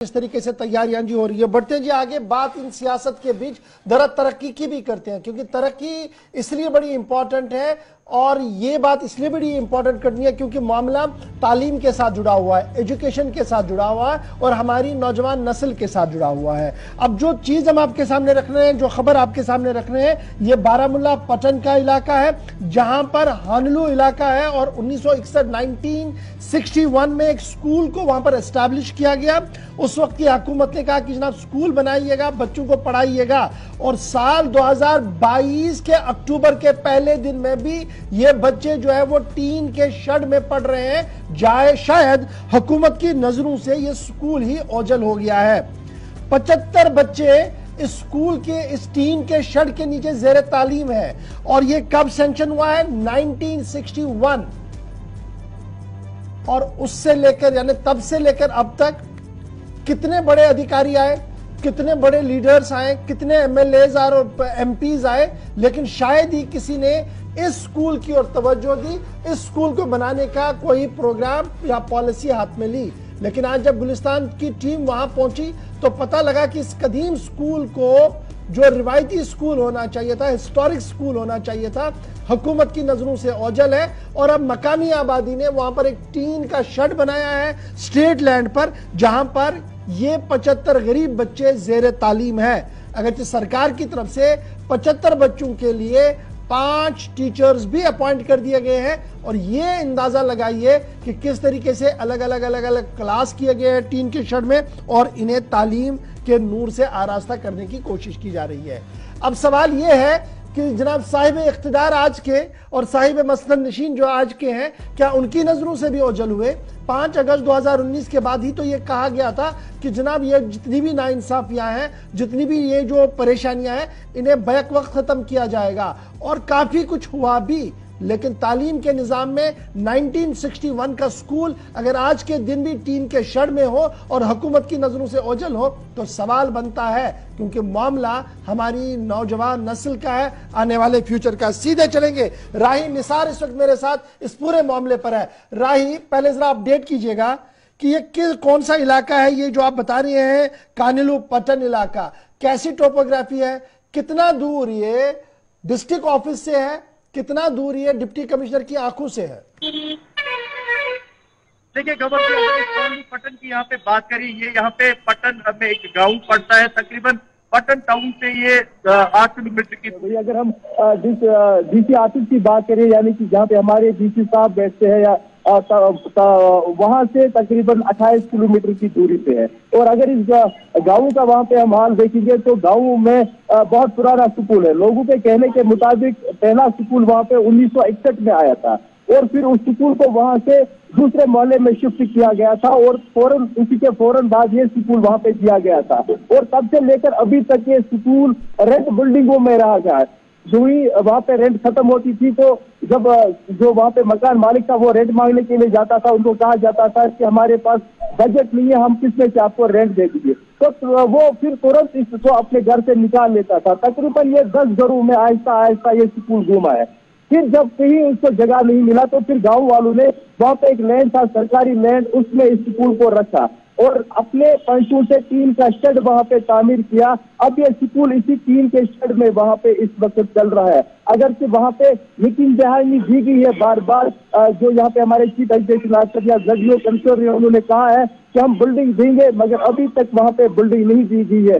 इस तरीके से तैयारियां जी हो रही है। बढ़ते हैं जी आगे, बात इन सियासत के बीच दरअसल तरक्की की भी करते हैं, क्योंकि तरक्की इसलिए बड़ी इंपॉर्टेंट है और ये बात इसलिए बड़ी इंपॉर्टेंट करनी है क्योंकि मामला तालीम के साथ जुड़ा हुआ है, एजुकेशन के साथ जुड़ा हुआ है और हमारी नौजवान नस्ल के साथ जुड़ा हुआ है। अब जो चीज हम आपके सामने रख रहे हैं, जो खबर आपके सामने रख रहे हैं, ये बारामूला पटन का इलाका है जहां पर हानलू इलाका है और 1961 में एक स्कूल को वहां पर एस्टैब्लिश किया गया। उस वक्त की हुकूमत ने कहा कि जनाब स्कूल बनाइएगा, बच्चों को पढ़ाइएगा, और साल 2022 के अक्टूबर के पहले दिन में भी ये बच्चे जो है वो टीन के शेड में पढ़ रहे हैं। शायद हुकूमत की नजरों से ये स्कूल ही ओझल हो गया है। 75 बच्चे इस स्कूल के इस टीन के शेड के नीचे जेर तालीम है और ये कब सैंक्शन हुआ है? 1961। और उससे लेकर यानी तब से लेकर अब तक कितने बड़े अधिकारी आए, कितने बड़े लीडर्स आए, कितने एमएलएज और एमपीज आए, लेकिन शायद ही किसी ने इस स्कूल की ओर तवज्जो दी, इस स्कूल को बनाने का कोई प्रोग्राम या पॉलिसी हाथ में ली। लेकिन आज जब गुलिस्तान की टीम वहां पहुंची तो पता लगा कि इस कदीम स्कूल को, जो रिवायती स्कूल होना चाहिए था, हिस्टोरिक स्कूल होना चाहिए था, हुकूमत की नजरों से ओझल है। और अब मकामी आबादी ने वहां पर एक टीन का शेड बनाया है स्टेट लैंड पर, जहां पर ये 75 गरीब बच्चे जेर तालीम है। अगर सरकार की तरफ से 75 बच्चों के लिए 5 टीचर्स भी अपॉइंट कर दिए गए हैं, और ये अंदाजा लगाइए कि किस तरीके से अलग अलग क्लास किए गए हैं टीन के शेड में और इन्हें तालीम के नूर से आरास्ता करने की कोशिश की जा रही है। अब सवाल यह है कि जनाब साहिब इख्तिदार आज के और साहिब मसलन नशीन जो आज के हैं, क्या उनकी नजरों से भी ओझल हुए? 5 अगस्त 2019 के बाद ही तो ये कहा गया था कि जनाब ये जितनी भी नाइंसाफियां हैं, जितनी भी ये जो परेशानियां हैं, इन्हें बैक वक्त खत्म किया जाएगा, और काफी कुछ हुआ भी। लेकिन तालीम के निजाम में 1961 का स्कूल अगर आज के दिन भी टीन के शेड में हो और हुकूमत की नजरों से ओझल हो तो सवाल बनता है, क्योंकि मामला हमारी नौजवान नस्ल का है, आने वाले फ्यूचर का। सीधे चलेंगे, राही निसार इस वक्त मेरे साथ इस पूरे मामले पर है। राही, पहले जरा अपडेट कीजिएगा कि ये कौन सा इलाका है, ये जो आप बता रहे हैं कानिलू पटन इलाका, कैसी टोपोग्राफी है, कितना दूर ये डिस्ट्रिक्ट ऑफिस से है, कितना दूर ये डिप्टी कमिश्नर की आंखों से है? देखिए खबर पटन की यहाँ पे बात करी, ये यहाँ पे पटन में एक गांव पड़ता है, तकरीबन पटन टाउन से ये 8 किलोमीटर की। अगर हम डीसी ऑफिस की बात करें, यानी कि जहाँ पे हमारे डीसी साहब बैठते हैं, या वहां से तकरीबन 28 किलोमीटर की दूरी पे है। और अगर इस गांव का वहां पे हम हाल देखेंगे तो गांव में बहुत पुराना स्कूल है। लोगों के कहने के मुताबिक पहला स्कूल वहां पे 1961 में आया था, और फिर उस स्कूल को वहां से दूसरे मोहल्ले में शिफ्ट किया गया था, और फौरन उसी के फौरन बाद ये स्कूल वहां पे दिया गया था। और तब से लेकर अभी तक ये स्कूल रेंट बिल्डिंगों में रहा गया। जो ही वहां पे रेंट खत्म होती थी तो जब जो वहां पे मकान मालिक था वो रेंट मांगने के लिए जाता था, उनको कहा जाता था कि हमारे पास बजट नहीं है, हम किसमें से आपको रेंट दे दीजिए, तो वो फिर तुरंत इसको अपने घर से निकाल लेता था। तकरीबन ये 10 घरों में आहिस्ता आहिस्ता ये स्कूल घूमा है। फिर जब कहीं उसको जगह नहीं मिला तो फिर गांव वालों ने वहां पे एक लैंड था, सरकारी लैंड, उसमें इस स्कूल को रखा और अपने पैसों से टीन का शेड वहां पे तामीर किया। अब ये स्कूल इसी टीन के शेड में वहां पे इस वक्त चल रहा है। अगर से वहां पे यकीन दहानी दी गई है बार बार, जो यहाँ पे हमारे चीफ एग्जीक्यूटिव या जजियो कमिश्नर उन्होंने कहा है कि हम बिल्डिंग देंगे, मगर अभी तक वहां पे बिल्डिंग नहीं दी गई है।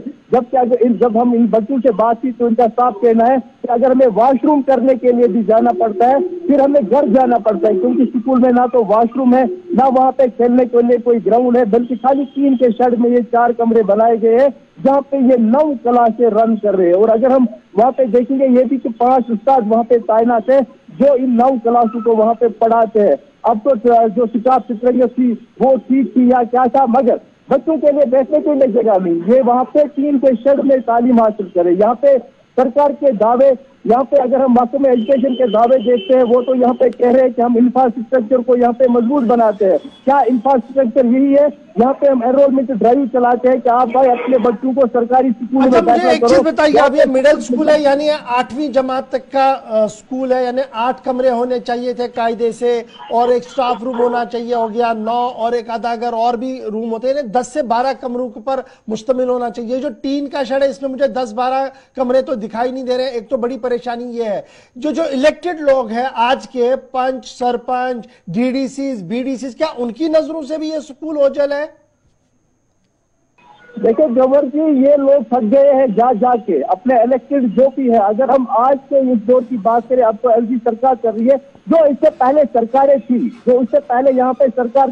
जब हम इन बच्चों से बात की तो इनका साफ कहना है कि अगर हमें वॉशरूम करने के लिए भी जाना पड़ता है, फिर हमें घर जाना पड़ता है, क्योंकि स्कूल में ना तो वॉशरूम है, ना वहां पे खेलने के लिए कोई ग्राउंड है, बल्कि खाली टीन के शेड में ये 4 कमरे बनाए गए हैं जहाँ पे ये 9 क्लासें रन कर रहे हैं। और अगर हम वहाँ पे देखेंगे ये भी कि 5 उस्ताद वहाँ पे तैनात है जो इन 9 क्लासों को वहाँ पे पढ़ाते हैं। अब तो जो स्टाफ चित्र थी वो ठीक थी या क्या था, मगर बच्चों के लिए बैठने के लिए जगह नहीं, ये वहाँ पे टीन के शेड में तालीम हासिल करे। यहाँ पे सरकार के दावे यहाँ पे अगर हम वास्तव में एजुकेशन के दावे देखते हैं, वो तो यहाँ पे कह रहे हैं कि हम इंफ्रास्ट्रक्चर को यहाँ पे मजबूत बनाते हैं। क्या इंफ्रास्ट्रक्चर यही है? यहाँ पे हम एनरोलमेंट ड्राइव चलाते हैं कि आप भाई अपने बच्चों को सरकारी स्कूल में मुझे एक चीज बताइए, अब ये मिडिल स्कूल है, यानी 8वीं जमात तक का स्कूल है, यानी 8 कमरे होने चाहिए थे कायदे से, और एक स्टाफ रूम होना चाहिए, हो गया 9, और एक आधा अगर और भी रूम होते हैं, 10 से 12 कमरों पर मुश्तमिल होना चाहिए। जो टीन का शेड है इसमें मुझे 10-12 कमरे तो दिखाई नहीं दे रहे। एक तो बड़ी परेशानी ये है, जो इलेक्टेड लोग हैं आज के पंच, सरपंच, डीडीसीज, बीडीसीज, क्या उनकी नजरों से भी ये स्कूल ओझल है? देखिए जवर जी, ये लोग थक गए हैं जा जाके अपने इलेक्टेड जो भी है। अगर हम आज के इस दौर की बात करें, अब तो एलजी सरकार कर रही है, जो इससे पहले सरकारें थी, जो इससे पहले यहाँ पे सरकार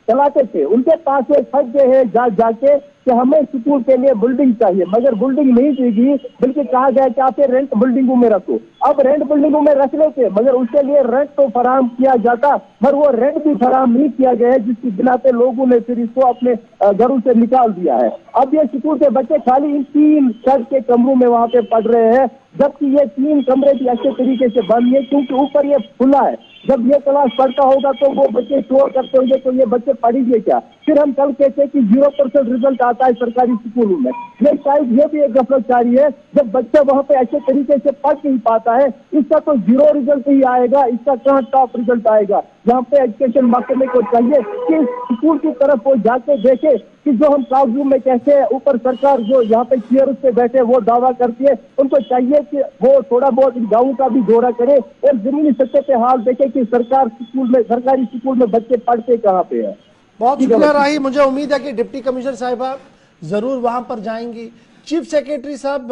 चलाते थे, उनके पास ये थक गए हैं जा जाके कि हमें स्कूल के लिए बिल्डिंग चाहिए, मगर बिल्डिंग नहीं देगी, बल्कि कहा गया कि आप रेंट बिल्डिंगों में रखो। अब रेंट बिल्डिंगों में रख लेते, मगर उसके लिए रेंट तो फराहम किया जाता, मगर वो रेंट भी फराहम नहीं किया गया है, जिसकी बिना पे लोगों ने फिर इसको अपने घरों से निकाल दिया है। अब ये स्कूल के बच्चे खाली इन 3 छत के कमरों में वहां पे पढ़ रहे हैं, जबकि ये 3 कमरे भी अच्छे तरीके से बंद है, क्योंकि ऊपर ये खुला है। जब ये क्लास पढ़ता होगा तो वो बच्चे शोर करते होंगे, तो ये बच्चे पढ़ेंगे क्या? फिर हम कल कहते हैं कि 0% रिजल्ट आता है सरकारी स्कूलों में। ये शायद ये भी एक गफलतकारी है, जब बच्चा वहाँ पे अच्छे तरीके से पढ़ नहीं पाता है, इसका तो 0 रिजल्ट ही आएगा, इसका कहाँ टॉप रिजल्ट आएगा? यहाँ पे एजुकेशन महकमे को चाहिए कि स्कूल की तरफ वो जाके देखे कि जो हम क्लासरूम में कहते हैं, ऊपर सरकार जो यहाँ पे चेयर पे बैठे वो दावा करती है, उनको चाहिए कि वो थोड़ा बहुत गाँव का भी दौरा करे और जमीनी सतह पे हाल देखे कि सरकारी स्कूल में बच्चे पढ़ते कहाँ पे है। बहुत शुक्रिया राही, मुझे उम्मीद है कि डिप्टी कमिश्नर साहिबा जरूर वहां पर जाएंगी। चीफ सेक्रेटरी साहब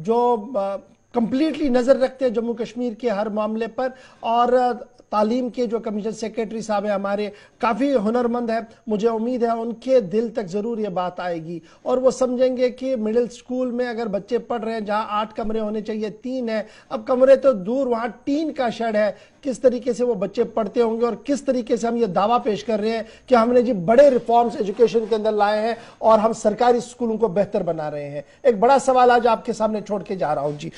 जो कंप्लीटली नजर रखते हैं जम्मू कश्मीर के हर मामले पर, और तालीम के जो कमिश्नर सेक्रेटरी साहब है हमारे, काफ़ी हुनरमंद है, मुझे उम्मीद है उनके दिल तक ज़रूर ये बात आएगी और वो समझेंगे कि मिडिल स्कूल में अगर बच्चे पढ़ रहे हैं जहां 8 कमरे होने चाहिए 3 है, अब कमरे तो दूर, वहां टीन का शेड है, किस तरीके से वो बच्चे पढ़ते होंगे और किस तरीके से हम ये दावा पेश कर रहे हैं कि हमने जी बड़े रिफॉर्म्स एजुकेशन के अंदर लाए हैं और हम सरकारी स्कूलों को बेहतर बना रहे हैं। एक बड़ा सवाल आज आपके सामने छोड़ के जा रहा हूं जी।